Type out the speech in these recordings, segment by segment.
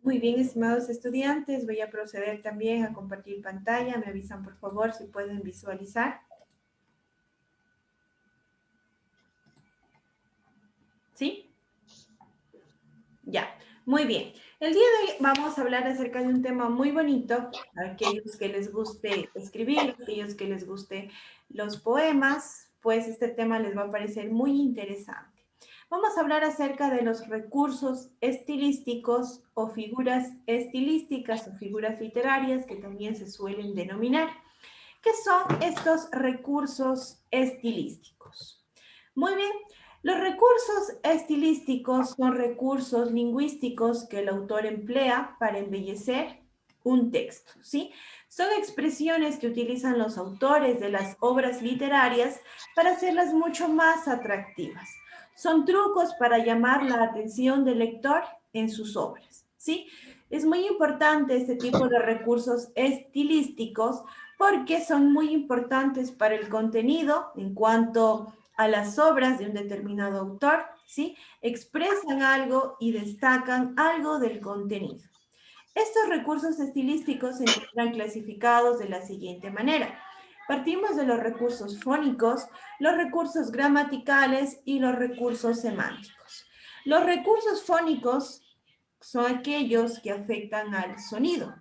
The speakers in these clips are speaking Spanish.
Muy bien, estimados estudiantes, voy a proceder también a compartir pantalla. Me avisan, por favor, si pueden visualizar. ¿Sí? Ya, muy bien. El día de hoy vamos a hablar acerca de un tema muy bonito, a aquellos que les guste escribir, aquellos que les guste los poemas, pues este tema les va a parecer muy interesante. Vamos a hablar acerca de los recursos estilísticos o figuras estilísticas o figuras literarias que también se suelen denominar. ¿Qué son estos recursos estilísticos? Muy bien, los recursos estilísticos son recursos lingüísticos que el autor emplea para embellecer un texto, ¿sí? Son expresiones que utilizan los autores de las obras literarias para hacerlas mucho más atractivas. Son trucos para llamar la atención del lector en sus obras, ¿sí? Es muy importante este tipo de recursos estilísticos porque son muy importantes para el contenido en cuanto a las obras de un determinado autor, ¿sí? Expresan algo y destacan algo del contenido. Estos recursos estilísticos se encuentran clasificados de la siguiente manera. Partimos de los recursos fónicos, los recursos gramaticales y los recursos semánticos. Los recursos fónicos son aquellos que afectan al sonido.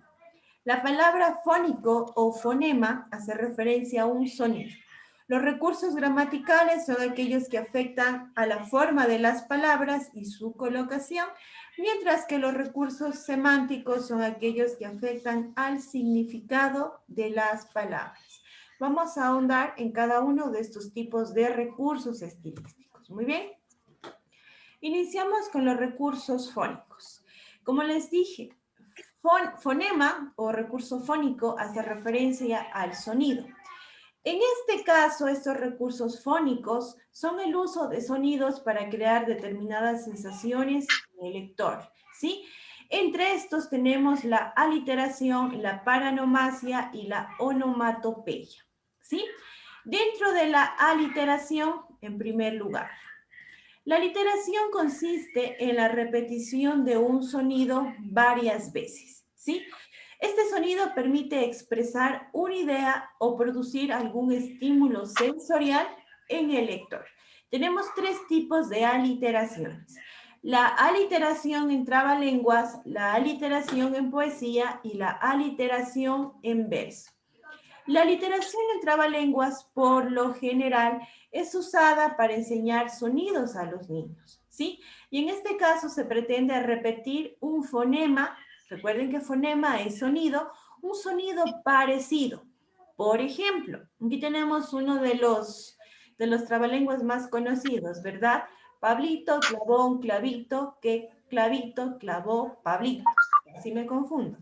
La palabra fónico o fonema hace referencia a un sonido. Los recursos gramaticales son aquellos que afectan a la forma de las palabras y su colocación, mientras que los recursos semánticos son aquellos que afectan al significado de las palabras. Vamos a ahondar en cada uno de estos tipos de recursos estilísticos. Muy bien. Iniciamos con los recursos fónicos. Como les dije, fonema o recurso fónico hace referencia al sonido. En este caso, estos recursos fónicos son el uso de sonidos para crear determinadas sensaciones en el lector, ¿sí? Entre estos tenemos la aliteración, la paranomasia y la onomatopeya, ¿sí? Dentro de la aliteración, en primer lugar, la literación consiste en la repetición de un sonido varias veces, ¿sí? Este sonido permite expresar una idea o producir algún estímulo sensorial en el lector. Tenemos tres tipos de aliteraciones. La aliteración en trabalenguas, la aliteración en poesía y la aliteración en verso. La literación en trabalenguas, por lo general, es usada para enseñar sonidos a los niños, ¿sí? Y en este caso se pretende repetir un fonema, recuerden que fonema es sonido, un sonido parecido. Por ejemplo, aquí tenemos uno de los trabalenguas más conocidos, ¿verdad? Pablito clavó un clavito, que clavito clavó Pablito. Así me confundo.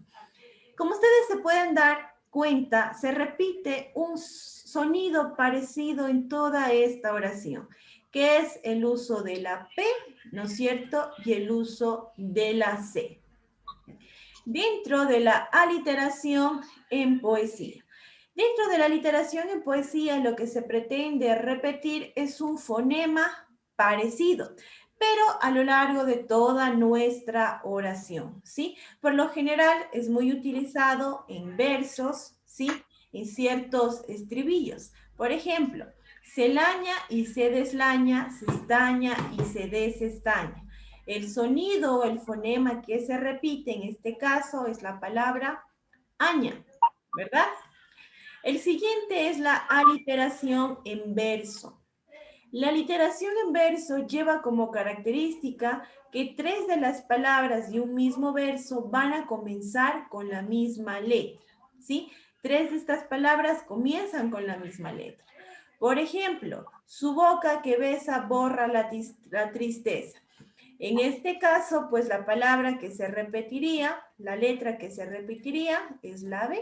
Como ustedes se pueden dar cuenta, se repite un sonido parecido en toda esta oración, que es el uso de la P, ¿no es cierto? Y el uso de la C. Dentro de la aliteración en poesía. Dentro de la literación en poesía, lo que se pretende repetir es un fonema parecido, pero a lo largo de toda nuestra oración, ¿sí? Por lo general es muy utilizado en versos, ¿sí? En ciertos estribillos. Por ejemplo, se laña y se deslaña, se estaña y se desestaña. El sonido o el fonema que se repite en este caso es la palabra aña, ¿verdad? El siguiente es la aliteración en verso. La aliteración en verso lleva como característica que tres de las palabras de un mismo verso van a comenzar con la misma letra, ¿sí? Tres de estas palabras comienzan con la misma letra. Por ejemplo, su boca que besa borra la tristeza. En este caso, pues la palabra que se repetiría, la letra que se repetiría es la B,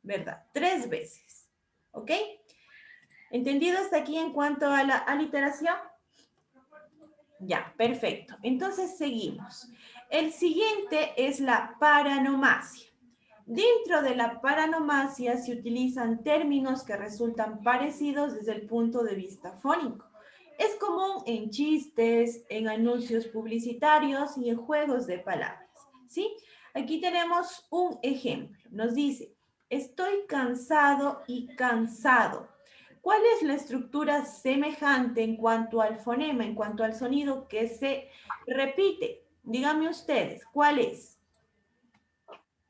¿verdad? Tres veces, ¿ok? ¿Entendido hasta aquí en cuanto a la aliteración? Ya, perfecto. Entonces seguimos. El siguiente es la paranomasia. Dentro de la paranomasia se utilizan términos que resultan parecidos desde el punto de vista fónico. Es común en chistes, en anuncios publicitarios y en juegos de palabras, ¿sí? Aquí tenemos un ejemplo. Nos dice, estoy cansado y cansado. ¿Cuál es la estructura semejante en cuanto al fonema, en cuanto al sonido que se repite? Díganme ustedes, ¿cuál es?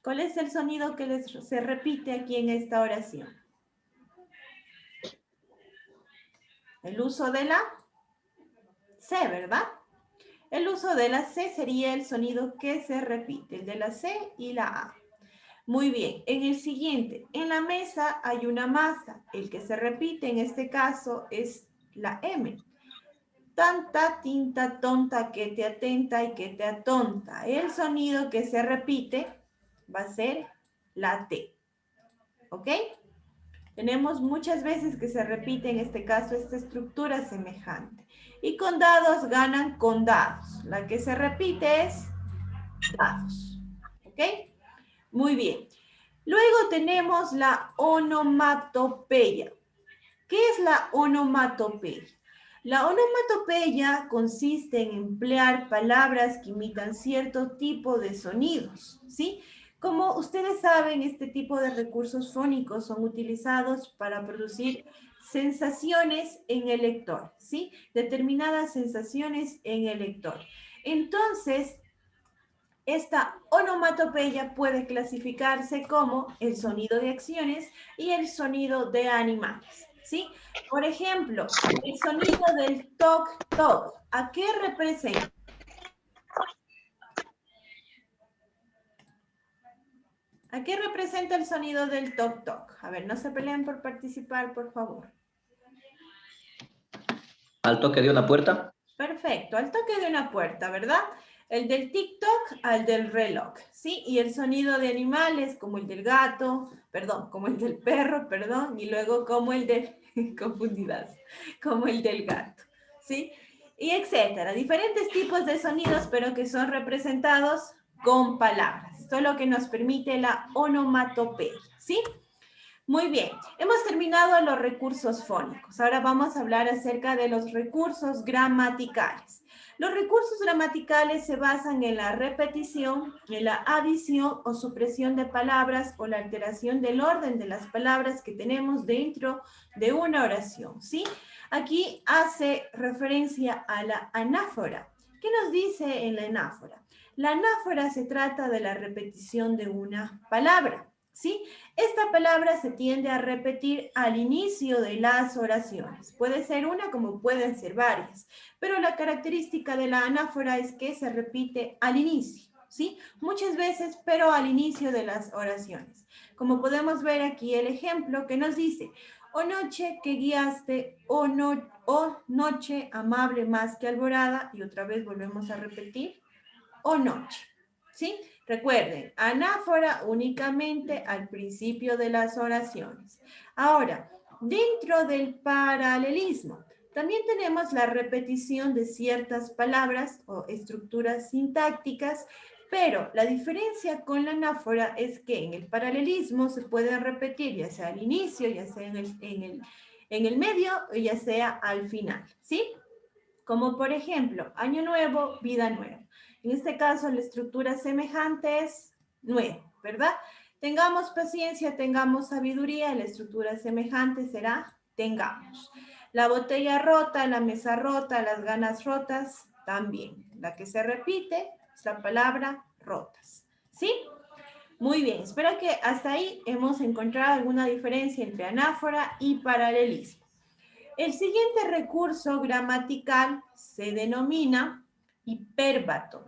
¿Cuál es el sonido que se repite aquí en esta oración? El uso de la C, ¿verdad? El uso de la C sería el sonido que se repite, el de la C y la A. Muy bien, en el siguiente, en la mesa hay una masa. El que se repite en este caso es la M. Tanta, tinta, tonta, que te atenta y que te atonta. El sonido que se repite va a ser la T. ¿Ok? Tenemos muchas veces que se repite en este caso esta estructura semejante. Y con dados ganan con dados. La que se repite es dados. ¿Ok? Muy bien. Luego tenemos la onomatopeya. ¿Qué es la onomatopeya? La onomatopeya consiste en emplear palabras que imitan cierto tipo de sonidos, ¿sí? Como ustedes saben, este tipo de recursos fónicos son utilizados para producir sensaciones en el lector, ¿sí? Determinadas sensaciones en el lector. Entonces, esta onomatopeya puede clasificarse como el sonido de acciones y el sonido de animales, ¿sí? Por ejemplo, el sonido del toc toc, ¿a qué representa? ¿A qué representa el sonido del toc toc? A ver, no se peleen por participar, por favor. Al toque de una puerta. Perfecto, al toque de una puerta, ¿verdad? El del TikTok al del reloj, ¿sí? Y el sonido de animales como el del gato, perdón, como el del perro, perdón, y luego como el del, confundidas, como el del gato, ¿sí? Y etcétera, diferentes tipos de sonidos, pero que son representados con palabras. Esto es lo que nos permite la onomatopeya, ¿sí? Muy bien, hemos terminado los recursos fónicos. Ahora vamos a hablar acerca de los recursos gramaticales. Los recursos gramaticales se basan en la repetición, en la adición o supresión de palabras o la alteración del orden de las palabras que tenemos dentro de una oración, ¿sí? Aquí hace referencia a la anáfora. ¿Qué nos dice en la anáfora? La anáfora se trata de la repetición de una palabra, ¿sí? Esta palabra se tiende a repetir al inicio de las oraciones. Puede ser una como pueden ser varias, pero la característica de la anáfora es que se repite al inicio, ¿sí? Muchas veces, pero al inicio de las oraciones. Como podemos ver aquí el ejemplo que nos dice, o noche que guiaste, o noche amable más que alborada, y otra vez volvemos a repetir, o noche, ¿sí? Recuerden, anáfora únicamente al principio de las oraciones. Ahora, dentro del paralelismo, también tenemos la repetición de ciertas palabras o estructuras sintácticas, pero la diferencia con la anáfora es que en el paralelismo se puede repetir ya sea al inicio, ya sea en el medio o ya sea al final, ¿sí? Como por ejemplo, año nuevo, vida nueva. En este caso, la estructura semejante es nuevo, ¿verdad? Tengamos paciencia, tengamos sabiduría, la estructura semejante será tengamos. La botella rota, la mesa rota, las ganas rotas, también. La que se repite es la palabra rotas, ¿sí? Muy bien, espero que hasta ahí hemos encontrado alguna diferencia entre anáfora y paralelismo. El siguiente recurso gramatical se denomina hipérbato.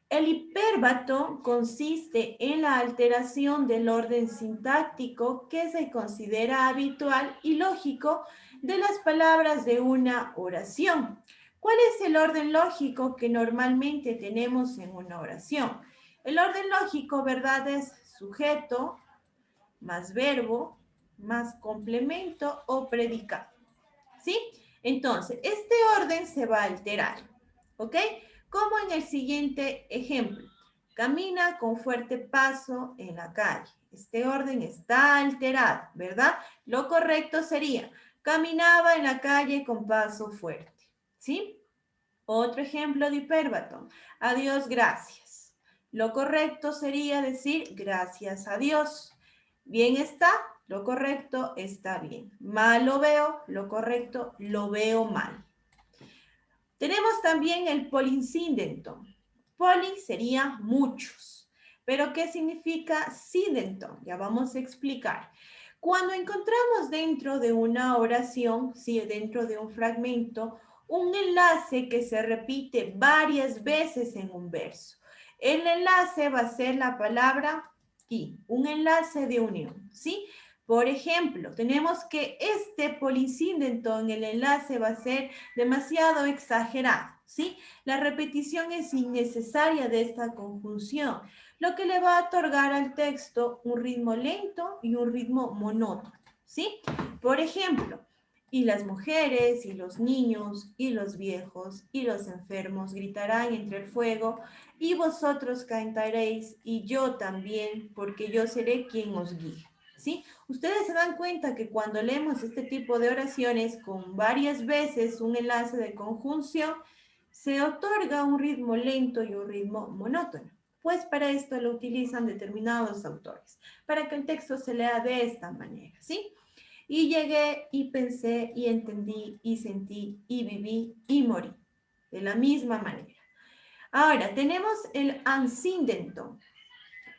El hipérbato consiste en la alteración del orden sintáctico que se considera habitual y lógico de las palabras de una oración. ¿Cuál es el orden lógico que normalmente tenemos en una oración? El orden lógico, ¿verdad? Es sujeto más verbo más complemento o predicado. ¿Sí? Entonces, este orden se va a alterar, ¿ok? Como en el siguiente ejemplo. Camina con fuerte paso en la calle. Este orden está alterado, ¿verdad? Lo correcto sería, caminaba en la calle con paso fuerte, ¿sí? Otro ejemplo de hipérbato. Adiós, gracias. Lo correcto sería decir gracias a Dios. Bien está, lo correcto está bien. Mal lo veo, lo correcto lo veo mal. Tenemos también el polinsíndento. Poli sería muchos. Pero ¿qué significa síndento? Ya vamos a explicar. Cuando encontramos dentro de una oración, sí, dentro de un fragmento, un enlace que se repite varias veces en un verso. El enlace va a ser la palabra y, un enlace de unión, ¿sí? Por ejemplo, tenemos que este polinsíndento en el enlace va a ser demasiado exagerado, ¿sí? La repetición es innecesaria de esta conjunción, lo que le va a otorgar al texto un ritmo lento y un ritmo monótono, ¿sí? Por ejemplo, y las mujeres, y los niños, y los viejos, y los enfermos gritarán entre el fuego, y vosotros cantaréis, y yo también, porque yo seré quien os guíe, ¿sí? Ustedes se dan cuenta que cuando leemos este tipo de oraciones con varias veces un enlace de conjunción, se otorga un ritmo lento y un ritmo monótono. Pues para esto lo utilizan determinados autores, para que el texto se lea de esta manera, ¿sí? Y llegué y pensé y entendí y sentí y viví y morí. De la misma manera. Ahora, tenemos el ansíndento.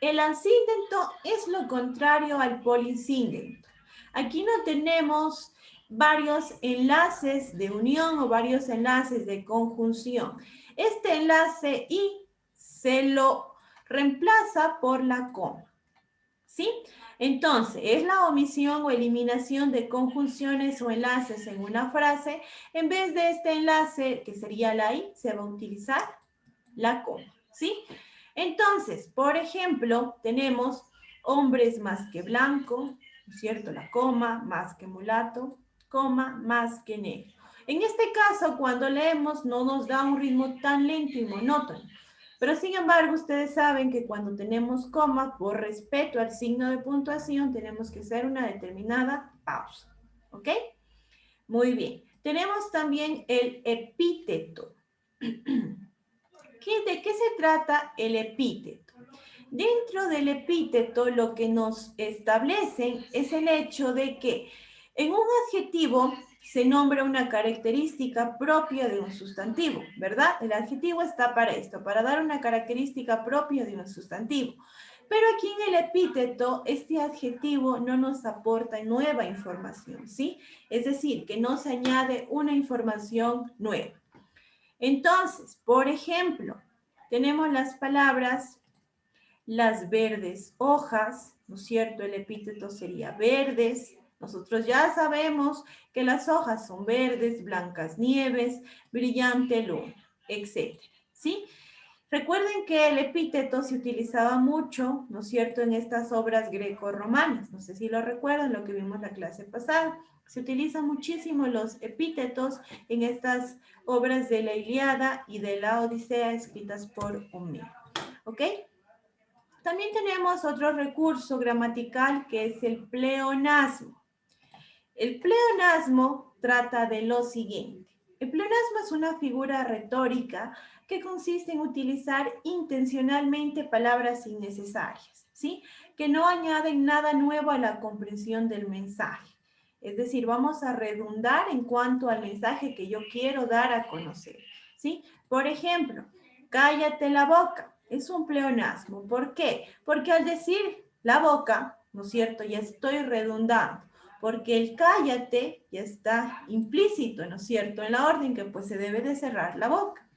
El ansíndento es lo contrario al polinsíndento. Aquí no tenemos varios enlaces de unión o varios enlaces de conjunción. Este enlace y se lo reemplaza por la coma, ¿sí? Entonces, es la omisión o eliminación de conjunciones o enlaces en una frase. En vez de este enlace, que sería la I, se va a utilizar la coma, ¿sí? Entonces, por ejemplo, tenemos hombres más que blanco, ¿no es cierto? La coma, más que mulato, coma, más que negro. En este caso, cuando leemos, no nos da un ritmo tan lento y monótono. Pero sin embargo, ustedes saben que cuando tenemos coma, por respeto al signo de puntuación, tenemos que hacer una determinada pausa. ¿Ok? Muy bien. Tenemos también el epíteto. ¿De qué se trata el epíteto? Dentro del epíteto lo que nos establecen es el hecho de que en un adjetivo se nombra una característica propia de un sustantivo, ¿verdad? El adjetivo está para esto, para dar una característica propia de un sustantivo. Pero aquí en el epíteto, este adjetivo no nos aporta nueva información, ¿sí? Es decir, que no se añade una información nueva. Entonces, por ejemplo, tenemos las palabras las verdes hojas, ¿no es cierto? El epíteto sería verdes. Nosotros ya sabemos que las hojas son verdes, blancas nieves, brillante luna, etc. ¿Sí? Recuerden que el epíteto se utilizaba mucho, ¿no es cierto?, en estas obras greco-romanas. No sé si lo recuerdan, lo que vimos la clase pasada. Se utilizan muchísimo los epítetos en estas obras de la Ilíada y de la Odisea escritas por Homero. ¿Ok? También tenemos otro recurso gramatical que es el pleonasmo. El pleonasmo trata de lo siguiente. El pleonasmo es una figura retórica que consiste en utilizar intencionalmente palabras innecesarias, ¿sí? Que no añaden nada nuevo a la comprensión del mensaje. Es decir, vamos a redundar en cuanto al mensaje que yo quiero dar a conocer, ¿sí? Por ejemplo, cállate la boca. Es un pleonasmo. ¿Por qué? Porque al decir la boca, ¿no es cierto? Ya estoy redundando porque el cállate ya está implícito, ¿no es cierto?, en la orden que pues se debe de cerrar la boca.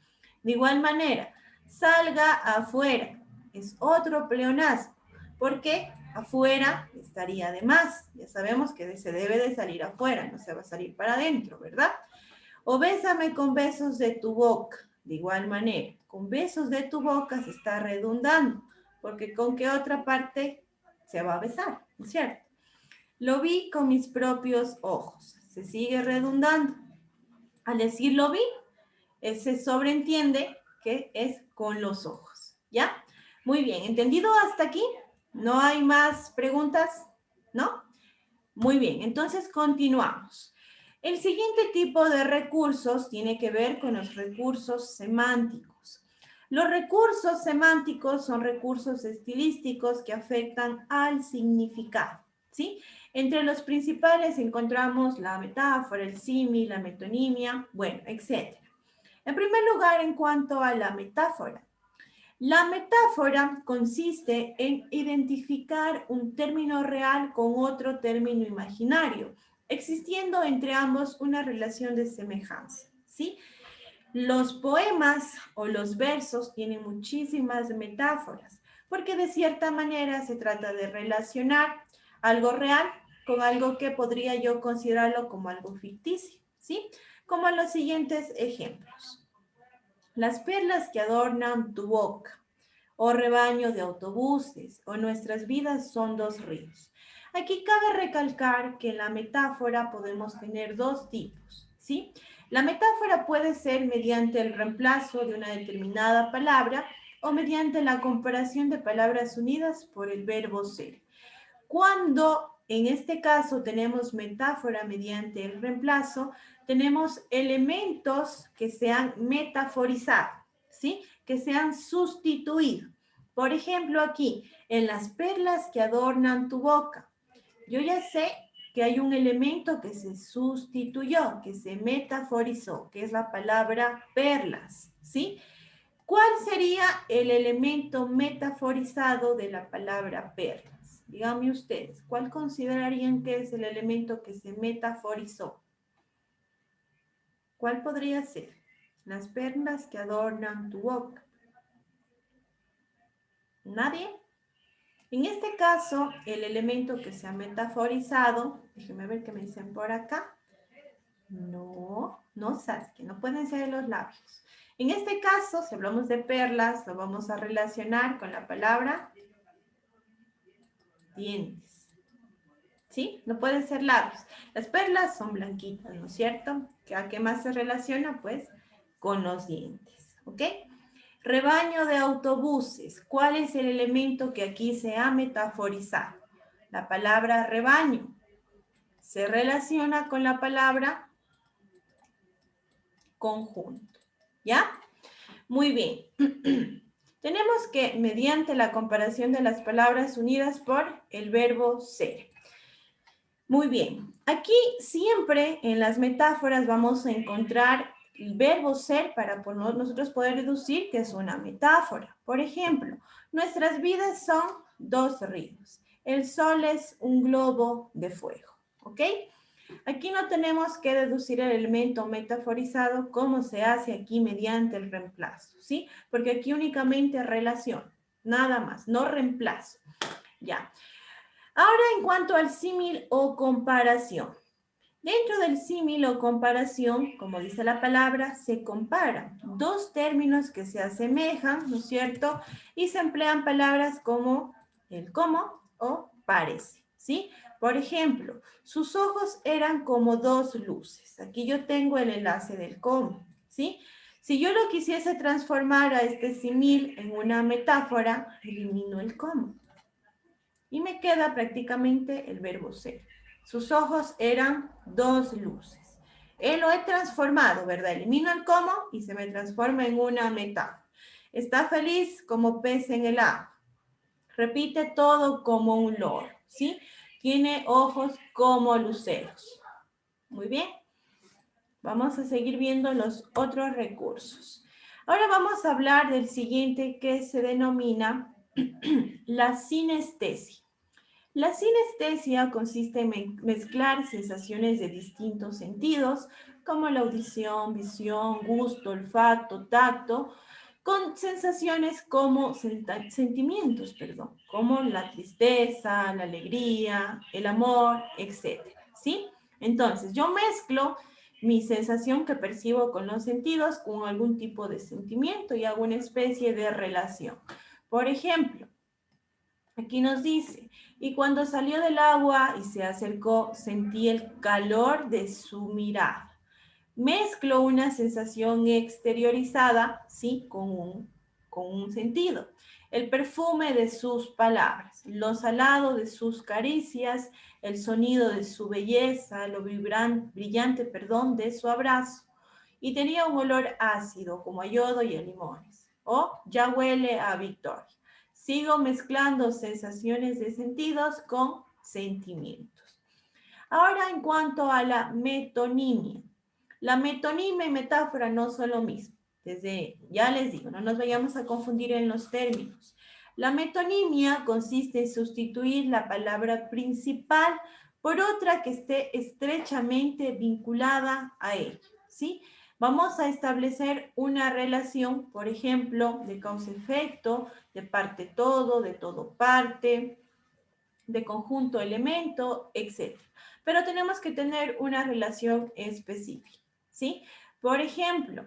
De igual manera, salga afuera, es otro pleonasmo, porque afuera estaría de más, ya sabemos que se debe de salir afuera, no se va a salir para adentro, ¿verdad? O bésame con besos de tu boca, de igual manera, con besos de tu boca se está redundando, porque con qué otra parte se va a besar, ¿no es cierto? Lo vi con mis propios ojos. Se sigue redundando. Al decir lo vi, se sobreentiende que es con los ojos. ¿Ya? Muy bien. ¿Entendido hasta aquí? ¿No hay más preguntas? ¿No? Muy bien. Entonces continuamos. El siguiente tipo de recursos tiene que ver con los recursos semánticos. Los recursos semánticos son recursos estilísticos que afectan al significado, ¿sí? Entre los principales encontramos la metáfora, el símil, la metonimia, bueno, etc. En primer lugar, en cuanto a la metáfora consiste en identificar un término real con otro término imaginario, existiendo entre ambos una relación de semejanza, ¿sí? Los poemas o los versos tienen muchísimas metáforas, porque de cierta manera se trata de relacionar algo real con algo que podría yo considerarlo como algo ficticio, ¿sí? Como los siguientes ejemplos. Las perlas que adornan tu boca, o rebaño de autobuses, o nuestras vidas son dos ríos. Aquí cabe recalcar que en la metáfora podemos tener dos tipos, ¿sí? La metáfora puede ser mediante el reemplazo de una determinada palabra o mediante la comparación de palabras unidas por el verbo ser. Cuando en este caso tenemos metáfora mediante el reemplazo, tenemos elementos que se han metaforizado, ¿sí? Que se han sustituido. Por ejemplo, aquí, en las perlas que adornan tu boca. Yo ya sé que hay un elemento que se sustituyó, que se metaforizó, que es la palabra perlas, ¿sí? ¿Cuál sería el elemento metaforizado de la palabra perlas? Díganme ustedes, ¿cuál considerarían que es el elemento que se metaforizó? ¿Cuál podría ser? Las perlas que adornan tu boca. ¿Nadie? En este caso, el elemento que se ha metaforizado, déjenme ver qué me dicen por acá. No, no Sasuke, no pueden ser los labios. En este caso, si hablamos de perlas, lo vamos a relacionar con la palabra dientes. ¿Sí? No pueden ser labios. Las perlas son blanquitas, ¿no es cierto? ¿A qué más se relaciona? Pues con los dientes, ¿ok? Rebaño de autobuses. ¿Cuál es el elemento que aquí se ha metaforizado? La palabra rebaño se relaciona con la palabra conjunto, ¿ya? Muy bien. Tenemos que, mediante la comparación de las palabras unidas por el verbo ser. Muy bien. Aquí siempre en las metáforas vamos a encontrar el verbo ser para nosotros poder deducir que es una metáfora. Por ejemplo, nuestras vidas son dos ríos. El sol es un globo de fuego. ¿Ok? Aquí no tenemos que deducir el elemento metaforizado como se hace aquí mediante el reemplazo, ¿sí? Porque aquí únicamente relación, nada más, no reemplazo. Ya. Ahora en cuanto al símil o comparación. Dentro del símil o comparación, como dice la palabra, se comparan dos términos que se asemejan, ¿no es cierto? Y se emplean palabras como el como o parece, ¿sí? Por ejemplo, sus ojos eran como dos luces. Aquí yo tengo el enlace del como, ¿sí? Si yo lo quisiese transformar a este símil en una metáfora, elimino el como. Y me queda prácticamente el verbo ser. Sus ojos eran dos luces. Lo he transformado, ¿verdad? Elimino el como y se me transforma en una metáfora. Está feliz como pez en el agua. Repite todo como un loro, ¿sí? Tiene ojos como luceros. Muy bien. Vamos a seguir viendo los otros recursos. Ahora vamos a hablar del siguiente que se denomina la sinestesia. La sinestesia consiste en mezclar sensaciones de distintos sentidos, como la audición, visión, gusto, olfato, tacto, con sensaciones como sentimientos, como la tristeza, la alegría, el amor, etc. ¿Sí? Entonces, yo mezclo mi sensación que percibo con los sentidos con algún tipo de sentimiento y hago una especie de relación. Por ejemplo, aquí nos dice, y cuando salió del agua y se acercó, sentí el calor de su mirada. Mezclo una sensación exteriorizada, ¿sí? Con un sentido. El perfume de sus palabras, lo salado de sus caricias, el sonido de su belleza, lo brillante, de su abrazo. Y tenía un olor ácido, como a yodo y a limones. o ya huele a victoria. Sigo mezclando sensaciones de sentidos con sentimientos. Ahora, en cuanto a la metonimia. La metonimia y metáfora no son lo mismo. Ya les digo, no nos vayamos a confundir en los términos. La metonimia consiste en sustituir la palabra principal por otra que esté estrechamente vinculada a ella, ¿sí? Vamos a establecer una relación, por ejemplo, de causa-efecto, de parte-todo, de todo-parte, de conjunto-elemento, etc. Pero tenemos que tener una relación específica, ¿sí? Por ejemplo,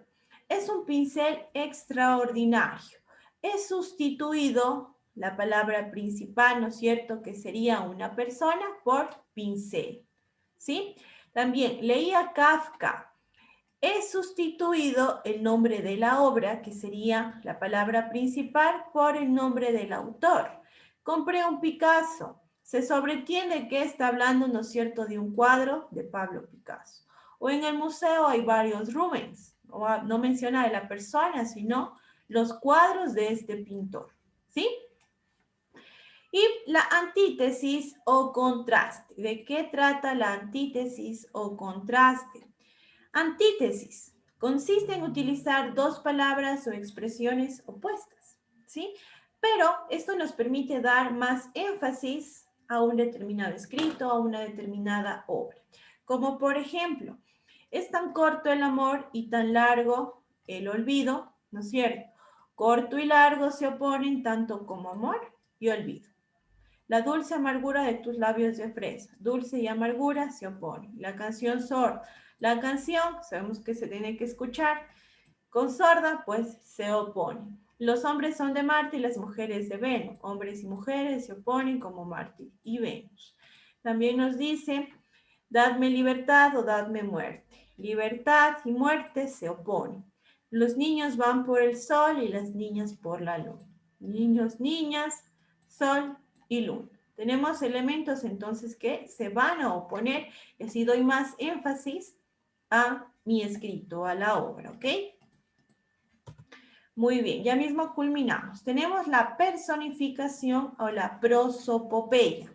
es un pincel extraordinario. He sustituido la palabra principal, ¿no es cierto?, que sería una persona, por pincel, ¿sí? También leí a Kafka. He sustituido el nombre de la obra, que sería la palabra principal, por el nombre del autor. Compré un Picasso. Se sobreentiende que está hablando, ¿no es cierto?, de un cuadro de Pablo Picasso. O en el museo hay varios Rubens. No menciona de la persona, sino los cuadros de este pintor, ¿sí? Y la antítesis o contraste. ¿De qué trata la antítesis o contraste? Antítesis consiste en utilizar dos palabras o expresiones opuestas, ¿sí? Pero esto nos permite dar más énfasis a un determinado escrito, a una determinada obra. Como por ejemplo, es tan corto el amor y tan largo el olvido, ¿no es cierto? Corto y largo se oponen tanto como amor y olvido. La dulce amargura de tus labios de fresa. Dulce y amargura se oponen. La canción sorda. La canción, sabemos que se tiene que escuchar. Con sorda, pues se oponen. Los hombres son de Marte y las mujeres de Venus. Hombres y mujeres se oponen como Marte y Venus. También nos dice, dadme libertad o dadme muerte. Libertad y muerte se oponen. Los niños van por el sol y las niñas por la luna. Niños, niñas, sol y luna. Tenemos elementos entonces que se van a oponer y así doy más énfasis a mi escrito, a la obra, ¿ok? Muy bien, ya mismo culminamos. Tenemos la personificación o la prosopopeya.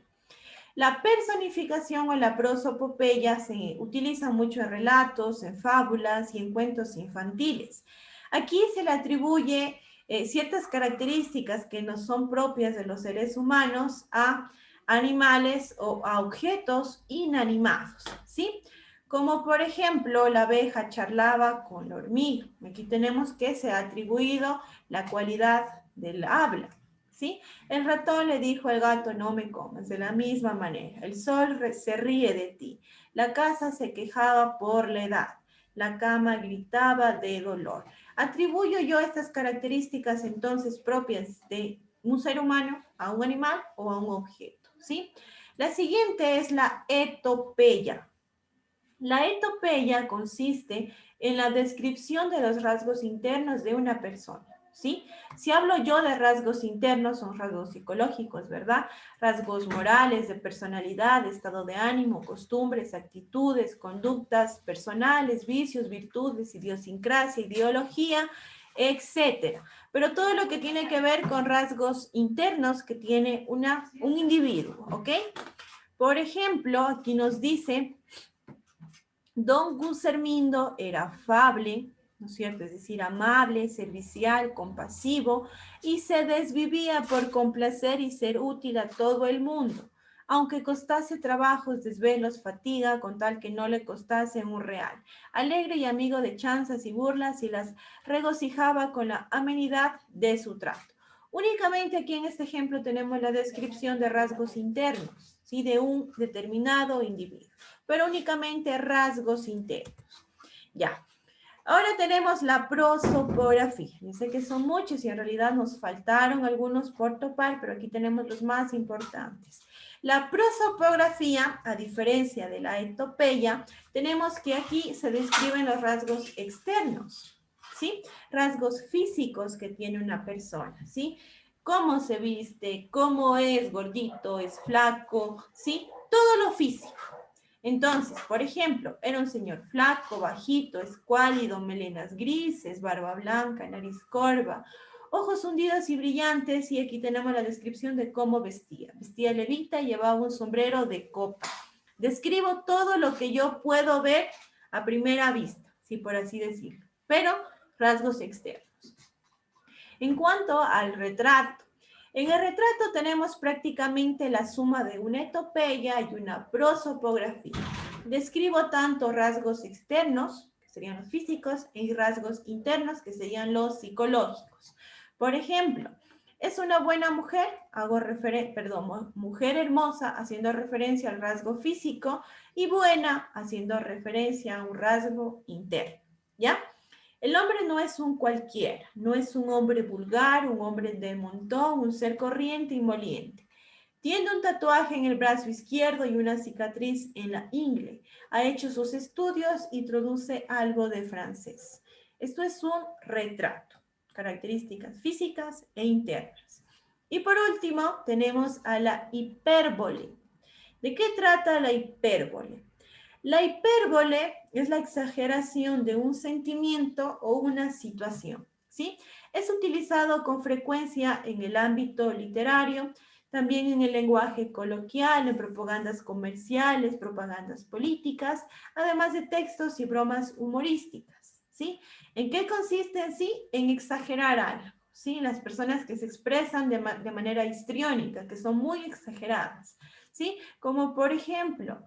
La personificación o la prosopopeya se utiliza mucho en relatos, en fábulas y en cuentos infantiles. Aquí se le atribuye ciertas características que no son propias de los seres humanos a animales o a objetos inanimados, ¿sí? Como por ejemplo, la abeja charlaba con la hormiga. Aquí tenemos que se ha atribuido la cualidad del habla, ¿sí? El ratón le dijo al gato, no me comas, de la misma manera. El sol se ríe de ti. La casa se quejaba por la edad. La cama gritaba de dolor. Atribuyo yo estas características entonces propias de un ser humano a un animal o a un objeto, ¿sí? La siguiente es la etopeya. La etopeya consiste en la descripción de los rasgos internos de una persona, ¿sí? Si hablo yo de rasgos internos, son rasgos psicológicos, ¿verdad? Rasgos morales, de personalidad, de estado de ánimo, costumbres, actitudes, conductas personales, vicios, virtudes, idiosincrasia, ideología, etcétera. Pero todo lo que tiene que ver con rasgos internos que tiene un individuo, ¿ok? Por ejemplo, aquí nos dice... Don Gusermindo era afable, ¿no es cierto? Es decir, amable, servicial, compasivo, y se desvivía por complacer y ser útil a todo el mundo, aunque costase trabajos, desvelos, fatiga, con tal que no le costase un real. Alegre y amigo de chanzas y burlas, y las regocijaba con la amenidad de su trato. Únicamente aquí en este ejemplo tenemos la descripción de rasgos internos, ¿sí? De un determinado individuo, pero únicamente rasgos internos. Ya. Ahora tenemos la prosopografía. Yo sé que son muchos y en realidad nos faltaron algunos por topar, pero aquí tenemos los más importantes. La prosopografía, a diferencia de la etopeya, tenemos que aquí se describen los rasgos externos, ¿sí? Rasgos físicos que tiene una persona, ¿sí? Cómo se viste, cómo es gordito, es flaco, ¿sí? Todo lo físico. Entonces, por ejemplo, era un señor flaco, bajito, escuálido, melenas grises, barba blanca, nariz corva, ojos hundidos y brillantes, y aquí tenemos la descripción de cómo vestía. Vestía levita y llevaba un sombrero de copa. Describo todo lo que yo puedo ver a primera vista, si por así decirlo, pero rasgos externos. En cuanto al retrato, en el retrato tenemos prácticamente la suma de una epopeya y una prosopografía. Describo tanto rasgos externos, que serían los físicos, y rasgos internos, que serían los psicológicos. Por ejemplo, es una buena mujer, mujer hermosa, haciendo referencia al rasgo físico, y buena, haciendo referencia a un rasgo interno, ¿ya? El hombre no es un cualquiera, no es un hombre vulgar, un hombre de montón, un ser corriente y moliente. Tiene un tatuaje en el brazo izquierdo y una cicatriz en la ingle. Ha hecho sus estudios y traduce algo de francés. Esto es un retrato, características físicas e internas. Y por último, tenemos a la hipérbole. ¿De qué trata la hipérbole? La hipérbole es la exageración de un sentimiento o una situación, ¿sí? Es utilizado con frecuencia en el ámbito literario, también en el lenguaje coloquial, en propagandas comerciales, propagandas políticas, además de textos y bromas humorísticas, ¿sí? ¿En qué consiste en sí? En exagerar algo, ¿sí? Las personas que se expresan de manera histriónica, que son muy exageradas, ¿sí? Como por ejemplo,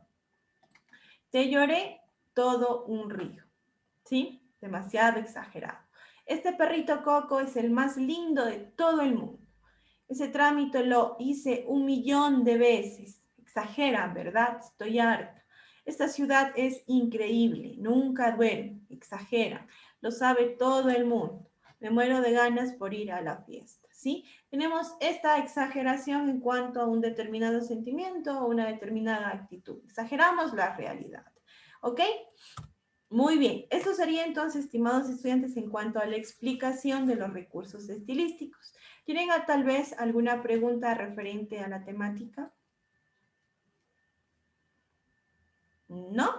te lloré todo un río, ¿sí? Demasiado exagerado. Este perrito Coco es el más lindo de todo el mundo. Ese trámite lo hice 1.000.000 de veces. Exageran, ¿verdad? Estoy harta. Esta ciudad es increíble, nunca duerme, exageran. Lo sabe todo el mundo. Me muero de ganas por ir a la fiesta, ¿sí? Tenemos esta exageración en cuanto a un determinado sentimiento o una determinada actitud. Exageramos la realidad, ¿ok? Muy bien, eso sería entonces, estimados estudiantes, en cuanto a la explicación de los recursos estilísticos. ¿Tienen tal vez alguna pregunta referente a la temática? ¿No?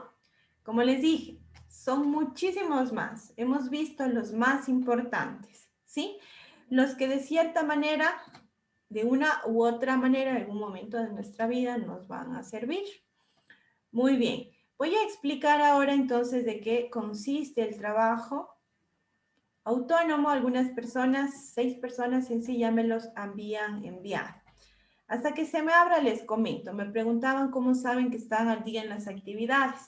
Como les dije, son muchísimos más. Hemos visto los más importantes, ¿sí? Los que de cierta manera, de una u otra manera, en algún momento de nuestra vida nos van a servir. Muy bien. Voy a explicar ahora entonces de qué consiste el trabajo autónomo. Algunas personas, 6 personas en sí ya me los habían enviado. Hasta que se me abra les comento. Me preguntaban cómo saben que están al día en las actividades.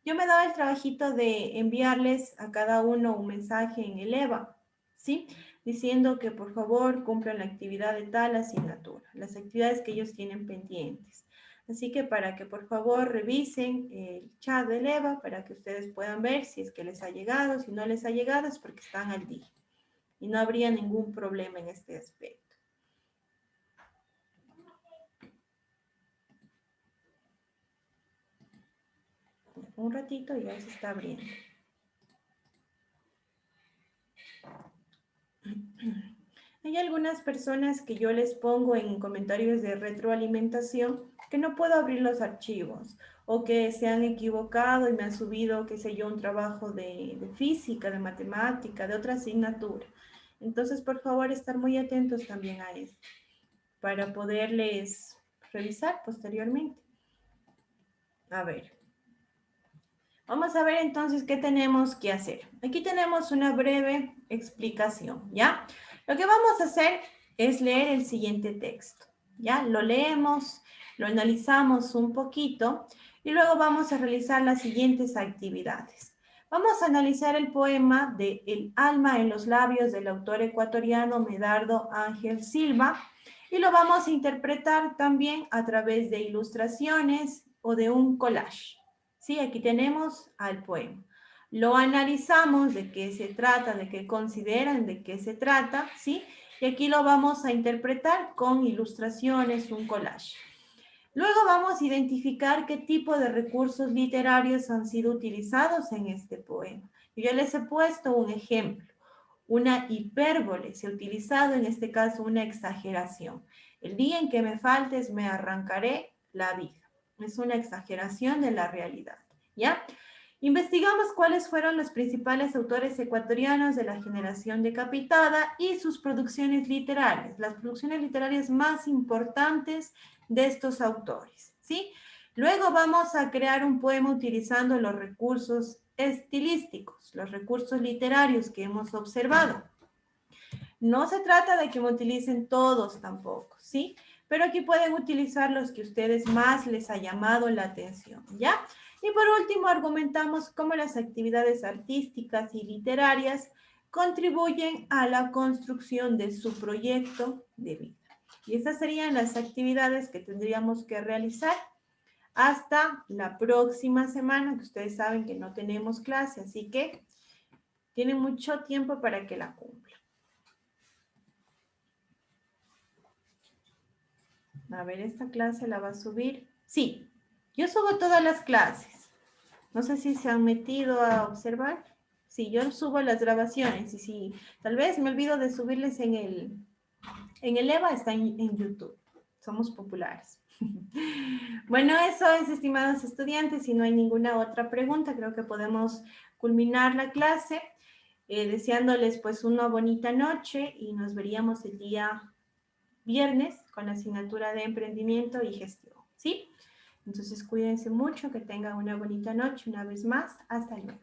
Yo me daba el trabajito de enviarles a cada uno un mensaje en el EVA, ¿sí? Diciendo que por favor cumplan la actividad de tal asignatura, las actividades que ellos tienen pendientes. Así que para que por favor revisen el chat del EVA para que ustedes puedan ver si es que les ha llegado, si no les ha llegado es porque están al día. Y no habría ningún problema en este aspecto. Un ratito y ya se está abriendo. Hay algunas personas que yo les pongo en comentarios de retroalimentación que no puedo abrir los archivos o que se han equivocado y me han subido, qué sé yo, un trabajo de física, de matemática, de otra asignatura. Entonces, por favor, estar muy atentos también a esto para poderles revisar posteriormente. A ver. Vamos a ver entonces qué tenemos que hacer. Aquí tenemos una breve explicación, ¿ya? Lo que vamos a hacer es leer el siguiente texto, ¿ya? Lo leemos, lo analizamos un poquito y luego vamos a realizar las siguientes actividades. Vamos a analizar el poema de El alma en los labios del autor ecuatoriano Medardo Ángel Silva y lo vamos a interpretar también a través de ilustraciones o de un collage. Sí, aquí tenemos al poema. Lo analizamos de qué se trata, de qué consideran, de qué se trata, ¿sí? Y aquí lo vamos a interpretar con ilustraciones, un collage. Luego vamos a identificar qué tipo de recursos literarios han sido utilizados en este poema. Yo les he puesto un ejemplo. Una hipérbole, se ha utilizado en este caso una exageración. El día en que me faltes me arrancaré la vida. Es una exageración de la realidad, ¿ya? Investigamos cuáles fueron los principales autores ecuatorianos de la generación decapitada y sus producciones literarias, las producciones literarias más importantes de estos autores, ¿sí? Luego vamos a crear un poema utilizando los recursos estilísticos, los recursos literarios que hemos observado. No se trata de que me utilicen todos tampoco, ¿sí? Pero aquí pueden utilizar los que a ustedes más les ha llamado la atención, ¿ya? Y por último, argumentamos cómo las actividades artísticas y literarias contribuyen a la construcción de su proyecto de vida. Y esas serían las actividades que tendríamos que realizar hasta la próxima semana, que ustedes saben que no tenemos clase, así que tienen mucho tiempo para que la cumplan. A ver, esta clase la va a subir. Sí, yo subo todas las clases. No sé si se han metido a observar. Sí, yo subo las grabaciones y sí, tal vez me olvido de subirles en el EVA, está en YouTube. Somos populares. Bueno, eso es, estimados estudiantes. Si no hay ninguna otra pregunta, creo que podemos culminar la clase. Deseándoles pues una bonita noche y nos veríamos el día viernes con la asignatura de emprendimiento y gestión, ¿sí? Entonces cuídense mucho, que tengan una bonita noche una vez más. Hasta luego.